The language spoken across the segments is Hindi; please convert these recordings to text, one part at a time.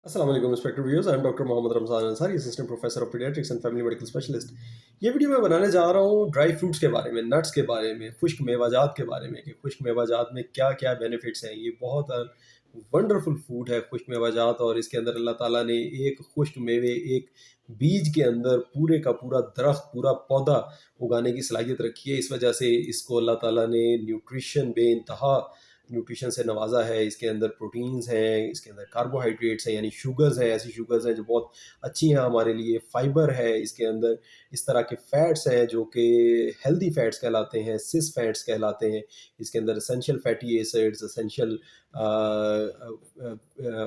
अस्सलाम वालेकुम respected viewers, I am doctor Mohammad Ramzan Ansari, assistant professor of paediatrics and family medical specialist. ये वीडियो मैं बनाने जा रहा हूँ ड्राई फ्रूट्स के बारे में, नट्स के बारे में, खुश्क मेवाजात के बारे में कि खुश्क मेवाजात में क्या-क्या बेनिफिट्स हैं। ये बहुत वंडरफुल फूड है खुश्क मेवाजात, और इसके अंदर अल्लाह ताला ने एक खुश्क मेवे, एक बीज के अंदर पूरे का पूरा दरख्त, पूरा पौधा उगाने की सलाहियत रखी है। इस वजह से इसको अल्लाह ताला ने न्यूट्रिशन बेइंतहा न्यूट्रिशन से नवाजा है। इसके अंदर प्रोटीन्स हैं, इसके अंदर कार्बोहाइड्रेट्स हैं, यानी शुगर्स हैं, ऐसी शुगर्स हैं जो बहुत अच्छी हैं हमारे लिए। फाइबर है इसके अंदर, इस तरह के फैट्स हैं जो कि हेल्दी फैट्स कहलाते हैं, सिस फैट्स कहलाते हैं। इसके अंदर essential fatty acids, essential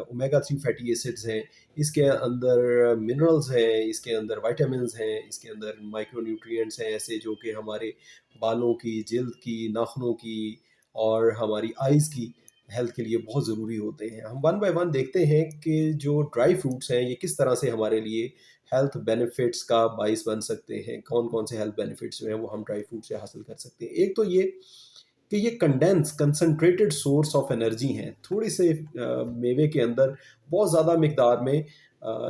omega 3 fatty acids हैं। इसके अंदर मिनरल्स हैं, इसके अंदर वाइटामिन्स हैं, इसके अंदर माइक्रो न्यूट्रिएंट्स हैं ऐसे जो कि हमारे बालों की, जल्द की, नाखूनों की और हमारी आइज़ की हेल्थ के लिए बहुत ज़रूरी होते हैं। हम वन बाय वन देखते हैं कि जो ड्राई फ्रूट्स हैं ये किस तरह से हमारे लिए हेल्थ बेनिफिट्स का बाइस बन सकते हैं। कौन-कौन से हेल्थ बेनिफिट्स जो हैं वो हम ड्राई फ्रूट से हासिल कर सकते हैं। एक तो ये कि ये कंसंट्रेटेड सोर्स ऑफ एनर्जी हैं। थोड़ी से मेवे के अंदर बहुत ज़्यादा मिकदार में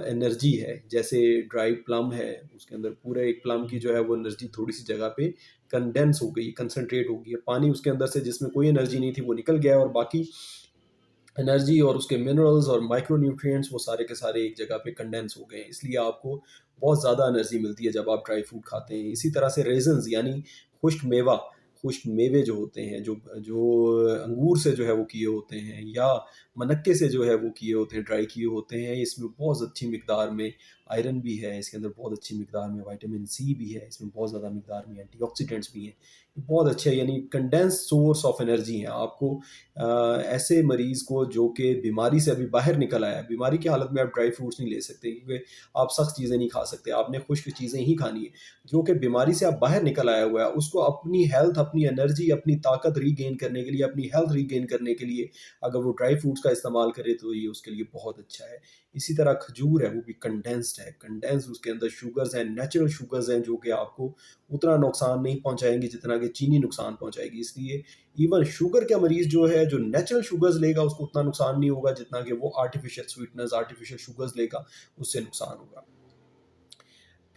एनर्जी है। जैसे ड्राई प्लम है, उसके अंदर पूरे एक प्लम की जो है वो एनर्जी थोड़ी सी जगह पे कंडेंस हो गई, कंसंट्रेट हो गई है। पानी उसके अंदर से जिसमें कोई एनर्जी नहीं थी वो निकल गया, और बाकी एनर्जी और उसके मिनरल्स और माइक्रो न्यूट्रिएंट्स वो सारे के सारे एक जगह पे कंडेंस हो गए हैं। इसलिए आपको बहुत ज़्यादा एनर्जी मिलती है जब आप ड्राई फ्रूट खाते हैं। इसी तरह से रेज़न्स यानी खुश्क मेवा, खुश्क मेवे जो होते हैं, जो जो अंगूर से जो है वो किए होते हैं, या मनक्के से जो है वो किए होते हैं, ड्राई किए होते हैं। इसमें बहुत अच्छी मिकदार में आयरन भी है, इसके अंदर बहुत अच्छी मिकदार में विटामिन सी भी है, इसमें बहुत ज़्यादा मिकदार में एंटीऑक्सीडेंट्स भी हैं। ये बहुत अच्छे यानी कंडेंस्ड सोर्स ऑफ एनर्जी है। आपको ऐसे मरीज़ को जो कि बीमारी से अभी बाहर निकल आया है, बीमारी की हालत में आप ड्राई फ्रूट्स नहीं ले सकते क्योंकि आप सख्त चीज़ें नहीं खा सकते, आपने खुश्क चीज़ें ही खानी है। जो कि बीमारी से आप बाहर निकल आया हुआ है, उसको अपनी हेल्थ, अपनी एनर्जी, अपनी ताकत रीगेन करने के लिए, अपनी हेल्थ रीगेन करने के लिए अगर वो ड्राई फ्रूट्स का इस्तेमाल करे तो ये उसके लिए बहुत अच्छा है। इसी तरह खजूर है, वो भी कंडेंस्ड है, कंडेंस्ड उसके अंदर शुगर्स हैं, नेचुरल शुगर्स हैं जो कि आपको उतना नुकसान नहीं पहुँचाएँगी जितना कि चीनी नुकसान पहुँचाएगी। इसलिए इवन शुगर का मरीज़ जो है, जो नेचुरल शुगर्स लेगा उसको उतना नुकसान नहीं होगा जितना कि वो आर्टिफ़िशियल स्वीटनर्स, आर्टिफ़िशियल शुगर्स लेगा, उससे नुकसान होगा।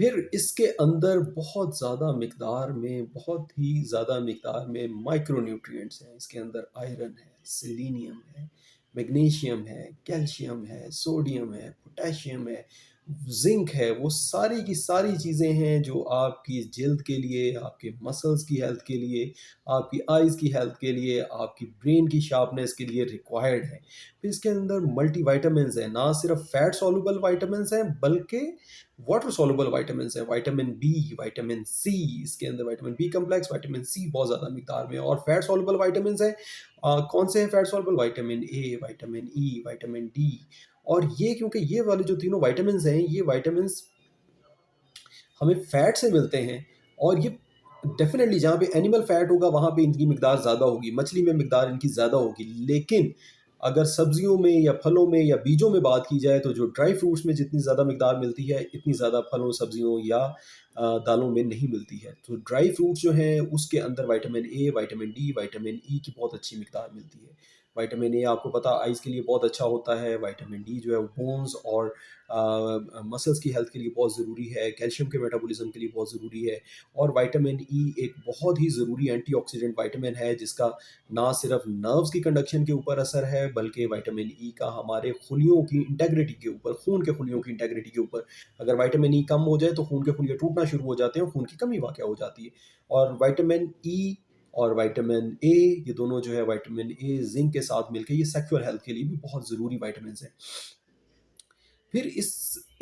फिर इसके अंदर बहुत ज़्यादा मिकदार में, बहुत ही ज़्यादा मिकदार में माइक्रो न्यूट्रिएंट्स हैं। इसके अंदर आयरन है, सेलेनियम है, मैग्नीशियम है, कैल्शियम है, सोडियम है, पोटेशियम है, ज़िंक है। वो सारी की सारी चीज़ें हैं जो आपकी जल्द के लिए, आपके मसल्स की हेल्थ के लिए, आपकी आइज़ की हेल्थ के लिए, आपकी ब्रेन की शार्पनेस के लिए रिक्वायर्ड है। फिर इसके अंदर मल्टीविटामिन्स हैं, ना सिर्फ फैट सॉल्युबल विटामिन्स हैं बल्कि वाटर सॉल्युबल विटामिन्स हैं। विटामिन बी, विटामिन सी, इसके अंदर vitamin B complex, vitamin C बहुत ज़्यादा मिकदार में, और फैट सॉल्युबल विटामिन्स हैं। कौन से हैं fat soluble? Vitamin A, vitamin E, vitamin D. और ये क्योंकि ये वाले जो तीनों विटामिन्स हैं, ये विटामिन्स हमें फैट से मिलते हैं, और ये डेफ़िनेटली जहाँ पे एनिमल फैट होगा वहाँ पे इनकी मिकदार ज़्यादा होगी, मछली में मिकदार इनकी ज़्यादा होगी। लेकिन अगर सब्जियों में या फलों में या बीजों में बात की जाए तो जो ड्राई फ्रूट्स में जितनी ज़्यादा मिकदार मिलती है, इतनी ज़्यादा फलों, सब्जियों या दालों में नहीं मिलती है। तो ड्राई फ्रूट्स जो हैं उसके अंदर vitamin A, vitamin D, vitamin E की बहुत अच्छी मिकदार मिलती है। विटामिन ए आपको पता आइज़ के लिए बहुत अच्छा होता है, विटामिन डी जो है वो बोन्स और मसल्स की हेल्थ के लिए बहुत ज़रूरी है, कैल्शियम के मेटाबॉलिज्म के लिए बहुत ज़रूरी है। और विटामिन ई एक बहुत ही ज़रूरी एंटीऑक्सीडेंट विटामिन है जिसका ना सिर्फ नर्व्स की कंडक्शन के ऊपर असर है, बल्कि विटामिन ई का हमारे खुलियों की इंटेग्रिटी के ऊपर, खून के खुलियों की इंटेग्रिटी के ऊपर, अगर विटामिन ई कम हो जाए तो खून के खुलिये टूटना शुरू हो जाते हैं और खून की कमी वाक़या हो जाती है। और विटामिन ई और विटामिन ए, ये दोनों जो है विटामिन ए ज़िंक के साथ मिलके ये सेक्सुअल हेल्थ के लिए भी बहुत ज़रूरी विटामिन्स हैं। फिर इस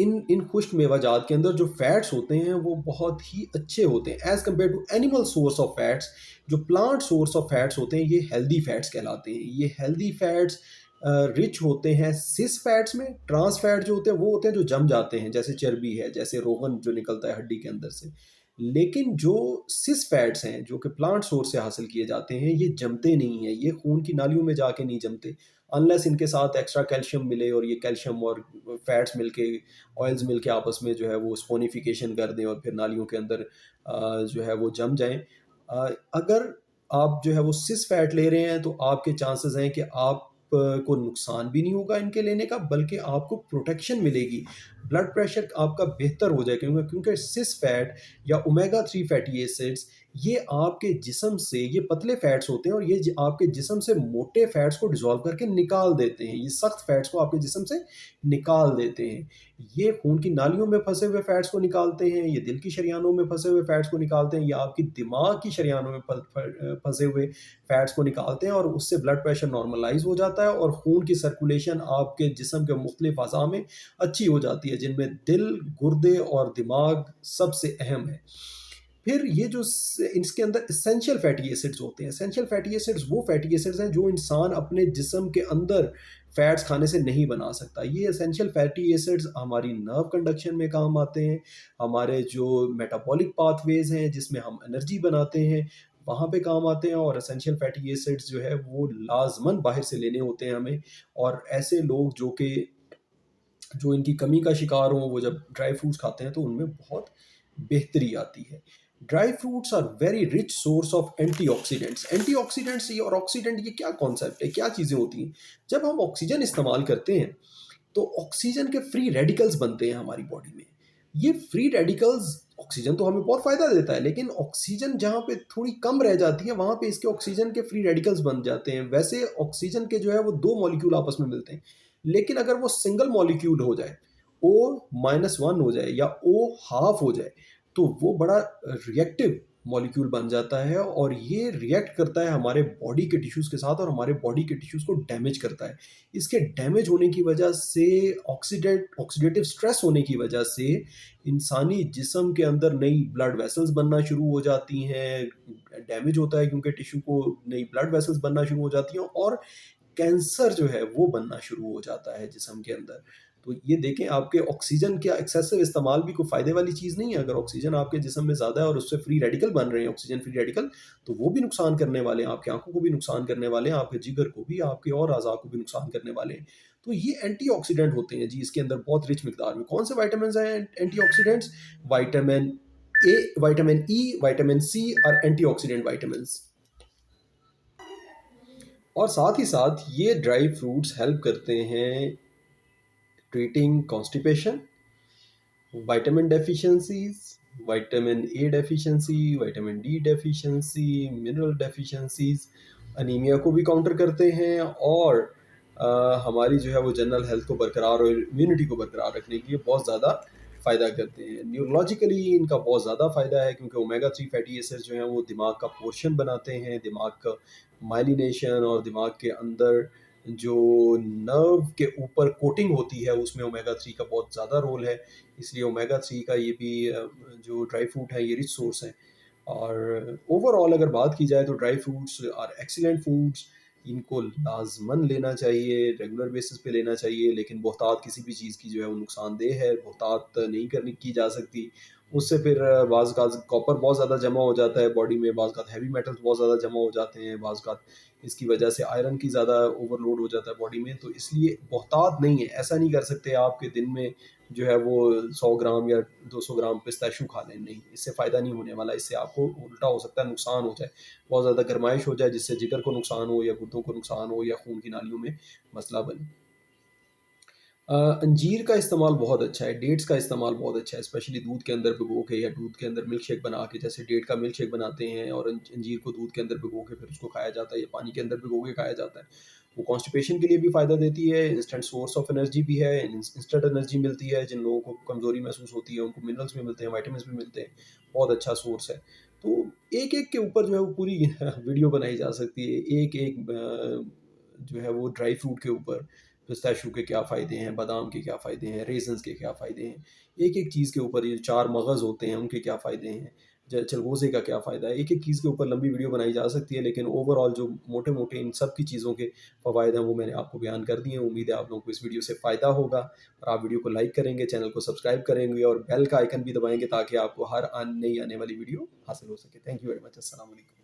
इन इन खुश्क मेवाजात के अंदर जो फैट्स होते हैं वो बहुत ही अच्छे होते हैं as compare to animal source of fats. जो प्लांट सोर्स ऑफ फैट्स होते हैं ये हेल्दी फैट्स कहलाते हैं। ये हेल्दी फैट्स रिच होते हैं सिस फैट्स में। ट्रांस फैट जो होते हैं वो होते हैं जो जम जाते हैं, जैसे चर्बी है, जैसे रोगन जो निकलता है हड्डी के अंदर से। लेकिन जो सिस फैट्स हैं जो कि प्लांट सोर्स से हासिल किए जाते हैं, ये जमते नहीं हैं, ये खून की नालियों में जाके नहीं जमते, अनलेस इनके साथ एक्स्ट्रा कैल्शियम मिले और ये कैल्शियम और फैट्स मिलके, ऑयल्स मिलके आपस में जो है वो स्पोनिफिकेशन कर दें और फिर नालियों के अंदर जो है वो जम जाएँ। अगर आप जो है वो सिस फैट ले रहे हैं तो आपके चांसेस हैं कि आप को नुकसान भी नहीं होगा इनके लेने का, बल्कि आपको प्रोटेक्शन मिलेगी। ब्लड प्रेशर आपका बेहतर हो जाए, क्योंकि सिस फैट या ओमेगा 3 फैटी एसिड्स ये आपके जिस्म से, ये पतले फैट्स होते हैं और ये आपके जिस्म से मोटे फैट्स को डिसॉल्व करके निकाल देते हैं। ये सख्त फैट्स को आपके जिस्म से निकाल देते हैं। ये खून की नालियों में फंसे हुए फैट्स को निकालते हैं, ये दिल की शरियानों में फंसे हुए फैट्स को निकालते हैं, या आपकी दिमाग की शरियानों में फंसे हुए फैट्स को निकालते हैं, और उससे ब्लड प्रेशर नॉर्मलाइज हो जाता है और खून की सर्कुलेशन आपके जिस्म के मुख्तलिफ अज़ा में अच्छी हो जाती है, जिनमें दिल, गुर्दे और दिमाग सबसे अहम है। फिर ये जो इसके अंदर एसेंशियल फैटी एसिड्स होते हैं, एसेंशियल फैटी एसिड्स वो फैटी एसिड्स हैं जो इंसान अपने जिस्म के अंदर फैट्स खाने से नहीं बना सकता। ये एसेंशियल फैटी एसिड्स हमारी नर्व कंडक्शन में काम आते हैं, हमारे जो मेटाबॉलिक पाथवेज हैं जिसमें हम एनर्जी बनाते हैं वहाँ पे काम आते हैं, और एसेंशियल फैटी एसिड्स जो है वो लाजमन बाहर से लेने होते हैं हमें। और ऐसे लोग जो इनकी कमी का शिकार हों, वो जब ड्राई फ्रूट्स खाते हैं तो उनमें बहुत बेहतरी आती है। Dry fruits are very rich source of antioxidants. Antioxidants ये और ऑक्सीडेंट, ये क्या कॉन्सेप्ट है, क्या चीज़ें होती हैं? जब हम ऑक्सीजन इस्तेमाल करते हैं तो ऑक्सीजन के फ्री रेडिकल्स बनते हैं हमारी बॉडी में। ये फ्री रेडिकल्स, ऑक्सीजन तो हमें बहुत फ़ायदा देता है, लेकिन ऑक्सीजन जहाँ पे थोड़ी कम रह जाती है वहाँ पे इसके ऑक्सीजन के फ्री रेडिकल्स बन जाते हैं। वैसे ऑक्सीजन के जो है वो 2 मॉलिक्यूल आपस में मिलते हैं, लेकिन अगर वो सिंगल मॉलिक्यूल हो जाए, O-1 हो जाए या O हाफ हो जाए, तो वो बड़ा रिएक्टिव मॉलिक्यूल बन जाता है, और ये रिएक्ट करता है हमारे बॉडी के टिश्यूज़ के साथ और हमारे बॉडी के टिश्यूज़ को डैमेज करता है। इसके डैमेज होने की वजह से, ऑक्सीडेटिव स्ट्रेस होने की वजह से इंसानी जिस्म के अंदर नई ब्लड वेसल्स बनना शुरू हो जाती हैं। डैमेज होता है क्योंकि टिश्यू को नई ब्लड वेसल्स बनना शुरू हो जाती हैं, और कैंसर जो है वो बनना शुरू हो जाता है जिस्म के अंदर। तो ये देखें, आपके ऑक्सीजन का एक्सेसिव इस्तेमाल भी कोई फ़ायदे वाली चीज़ नहीं है। अगर ऑक्सीजन आपके जिस्म में ज़्यादा है और उससे फ्री रेडिकल बन रहे हैं, ऑक्सीजन फ्री रेडिकल, तो वो भी नुकसान करने वाले हैं, आपकी आँखों को भी नुकसान करने वाले हैं, आपके जिगर को भी, आपके और अज़ा को भी नुकसान करने वाले हैं। तो ये एंटीऑक्सीडेंट होते हैं जी, इसके अंदर बहुत रिच मिकदार में। कौन से विटामिन्स हैं antioxidants? Vitamin A, vitamin E, vitamin C और एंटीऑक्सीडेंट विटामिन्स। और साथ ही साथ ये ड्राई फ्रूट्स हेल्प करते हैं treating constipation, vitamin deficiencies, vitamin A deficiency, vitamin D deficiency, mineral deficiencies, anaemia को भी काउंटर करते हैं, और हमारी जो है वो जनरल हेल्थ को बरकरार और इम्यूनिटी को बरकरार रखने के लिए बहुत ज़्यादा फ़ायदा करते हैं। न्यूरोलॉजिकली इनका बहुत ज़्यादा फ़ायदा है, क्योंकि ओमेगा 3 फैटी एसिड्स जो हैं वो दिमाग का पोर्शन बनाते हैं, दिमाग का माइलिनेशन, और दिमाग के अंदर जो नर्व के ऊपर कोटिंग होती है उसमें ओमेगा 3 का बहुत ज़्यादा रोल है। इसलिए ओमेगा 3 का ये भी जो ड्राई फ्रूट है ये रिच सोर्स है। और ओवरऑल अगर बात की जाए तो dry fruits are excellent foods. इनको लाजमन लेना चाहिए, रेगुलर बेसिस पे लेना चाहिए, लेकिन बहुतात किसी भी चीज़ की जो है वो नुकसानदेह है, बहुतात नहीं करनी की जा सकती। उससे फिर बाज़ कॉपर बहुत ज़्यादा जमा हो जाता है बॉडी में, बाज़ हैवी मेटल्स बहुत ज़्यादा जमा हो जाते हैं, बाज़ इसकी वजह से आयरन की ज़्यादा ओवरलोड हो जाता है बॉडी में। तो इसलिए बहुतात नहीं है, ऐसा नहीं कर सकते आप कि दिन में जो है वो 100 ग्राम या 200 ग्राम पिस्ताशू खा लें, नहीं, इससे फ़ायदा नहीं होने वाला। इससे आपको उल्टा हो सकता है, नुकसान हो जाए, बहुत ज़्यादा गर्माइश हो जाए, जिससे जिगर को नुकसान हो या गुर्दों को नुकसान हो या खून की नालियों में मसला बने। अंजीर का इस्तेमाल बहुत अच्छा है, डेट्स का इस्तेमाल बहुत अच्छा है, स्पेशली दूध के अंदर भिगो के या दूध के अंदर मिल्क शेक बना के, जैसे डेट का मिल्क शेक बनाते हैं और अंजीर को दूध के अंदर भिगो के फिर उसको खाया जाता है या पानी के अंदर भिगो के खाया जाता है। वो कॉन्स्टिपेशन के लिए भी फ़ायदा देती है, इंस्टेंट सोर्स ऑफ एनर्जी भी है, इंस्टेंट एनर्जी मिलती है। जिन लोगों को कमज़ोरी महसूस होती है उनको मिनरल्स भी मिलते हैं, विटामिन्स भी मिलते हैं, बहुत अच्छा सोर्स है। तो एक-एक के ऊपर जो है वो पूरी वीडियो बनाई जा सकती है, एक-एक जो है वो ड्राई फ्रूट के ऊपर, पिस्ताशियो के क्या फ़ायदे हैं, बादाम के क्या फ़ायदे हैं, रेज़न्स के क्या फ़ायदे हैं, एक-एक चीज़ के ऊपर, ये 4 मगज़ होते हैं उनके क्या फ़ायदे हैं, चलगोज़े का क्या फ़ायदा है, एक-एक चीज़ के ऊपर लंबी वीडियो बनाई जा सकती है, लेकिन ओवरऑल जो मोटे-मोटे इन सब की चीज़ों के फ़वाइद हैं वो मैंने आपको बयान कर दिए हैं। उम्मीद है आप लोगों को इस वीडियो से फ़ायदा होगा, और आप वीडियो को लाइक करेंगे, चैनल को सब्सक्राइब करेंगे और बेल का आइकन भी दबाएँगे ताकि आपको हर नई आने वाली वीडियो हासिल हो सके। Thank you very much. अस्सलाम वालेकुम।